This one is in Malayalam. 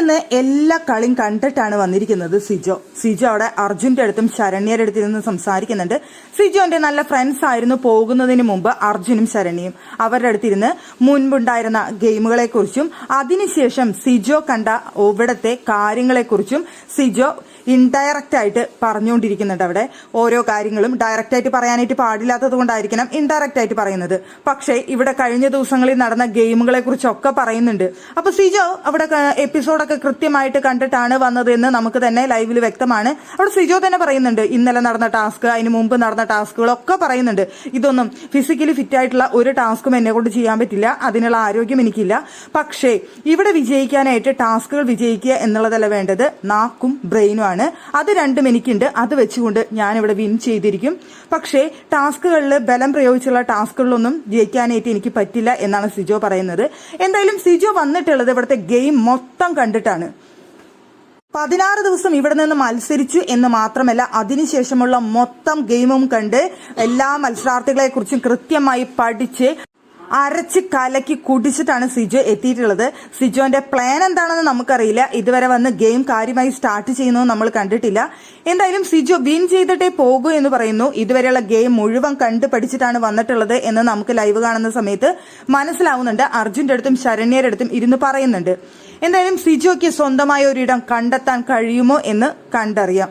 നിന്ന് എല്ലാ കളിയും കണ്ടിട്ടാണ് വന്നിരിക്കുന്നത് സിജോ അവിടെ അർജുന്റെ അടുത്തും ശരണ്യരുടെ അടുത്ത് നിന്ന് സംസാരിക്കുന്നുണ്ട്. സിജോന്റെ നല്ല ഫ്രണ്ട്സ് ആയിരുന്നു. പോകുന്നതിന് മുമ്പ് അർജുനും ശരണ്യയും അവരുടെ അടുത്തിരുന്ന് മുൻപുണ്ടായിരുന്ന ഗെയിമുകളെ കുറിച്ചും അതിനുശേഷം സിജോ കണ്ട ഇവിടത്തെ കാര്യങ്ങളെ കുറിച്ചും സിജോ ഇൻഡയറക്റ്റ് ആയിട്ട് പറഞ്ഞുകൊണ്ടിരിക്കുന്നുണ്ട്. അവിടെ ഓരോ കാര്യങ്ങളും ഡയറക്റ്റ് ആയിട്ട് പറയാനായിട്ട് പാടില്ലാത്തത് കൊണ്ടായിരിക്കണം ഇൻഡയറക്റ്റ് ആയിട്ട് പറയുന്നത്. പക്ഷേ ഇവിടെ കഴിഞ്ഞ ദിവസങ്ങളിൽ നടന്ന ഗെയിമുകളെ കുറിച്ചൊക്കെ പറയുന്നുണ്ട്. അപ്പൊ സിജോ അവിടെ എപ്പിസോഡൊക്കെ കൃത്യമായിട്ട് കണ്ടിട്ടാണ് വന്നത് എന്ന് നമുക്ക് തന്നെ ലൈവിൽ വ്യക്തമാണ്. അവിടെ സിജോ തന്നെ പറയുന്നുണ്ട് ഇന്നലെ നടന്ന ടാസ്ക്, അതിന് മുമ്പ് നടന്ന ടാസ്കുകളൊക്കെ പറയുന്നുണ്ട്. ഇതൊന്നും ഫിസിക്കലി ഫിറ്റ് ആയിട്ടുള്ള ഒരു ടാസ്കും എന്നെ കൊണ്ട് ചെയ്യാൻ പറ്റില്ല, അതിനുള്ള ആരോഗ്യം എനിക്കില്ല. പക്ഷേ ഇവിടെ വിജയിക്കാനായിട്ട് ടാസ്കുകൾ വിജയിക്കുക എന്നുള്ളതല്ല വേണ്ടത്, നാക്കും ബ്രെയിനും ആണ്. അത് രണ്ടും എനിക്കുണ്ട്, അത് വെച്ചുകൊണ്ട് ഞാനിവിടെ വിൻ ചെയ്തിരിക്കും. പക്ഷേ ടാസ്കുകളിൽ ബലം പ്രയോഗിച്ചുള്ള ടാസ്കുകളിലൊന്നും ജയിക്കാനായിട്ട് എനിക്ക് പറ്റില്ല എന്നാണ് സിജോ പറയുന്നത്. എന്തായാലും സിജോ വന്നിട്ടുള്ളത് ഇവിടുത്തെ ഗെയിം മൊത്തം കണ്ടിട്ടാണ്. 16 ദിവസം ഇവിടെ നിന്ന് മത്സരിച്ചു എന്ന് മാത്രമല്ല, അതിനുശേഷമുള്ള മൊത്തം ഗെയിമും കണ്ട് എല്ലാ മത്സരാർത്ഥികളെ കുറിച്ചും കൃത്യമായി പഠിച്ച് അരച്ച് കലക്കി കുടിച്ചിട്ടാണ് സിജോ എത്തിയിട്ടുള്ളത്. സിജോന്റെ പ്ലാൻ എന്താണെന്ന് നമുക്കറിയില്ല. ഇതുവരെ വന്ന് ഗെയിം കാര്യമായി സ്റ്റാർട്ട് ചെയ്യുന്നത് നമ്മൾ കണ്ടിട്ടില്ല. എന്തായാലും സിജോ വിൻ ചെയ്തിട്ടേ പോകൂ എന്ന് പറയുന്നു. ഇതുവരെയുള്ള ഗെയിം മുഴുവൻ കണ്ടു പഠിച്ചിട്ടാണ് വന്നിട്ടുള്ളത് എന്ന് നമുക്ക് ലൈവ് കാണുന്ന സമയത്ത് മനസ്സിലാവുന്നുണ്ട്. അർജുന്റെ അടുത്തും ശരണ്യരുടെ അടുത്തും ഇരുന്ന് പറയുന്നുണ്ട്. എന്തായാലും സിജോയ്ക്ക് സ്വന്തമായ ഒരിടം കണ്ടെത്താൻ കഴിയുമോ എന്ന് കണ്ടറിയാം.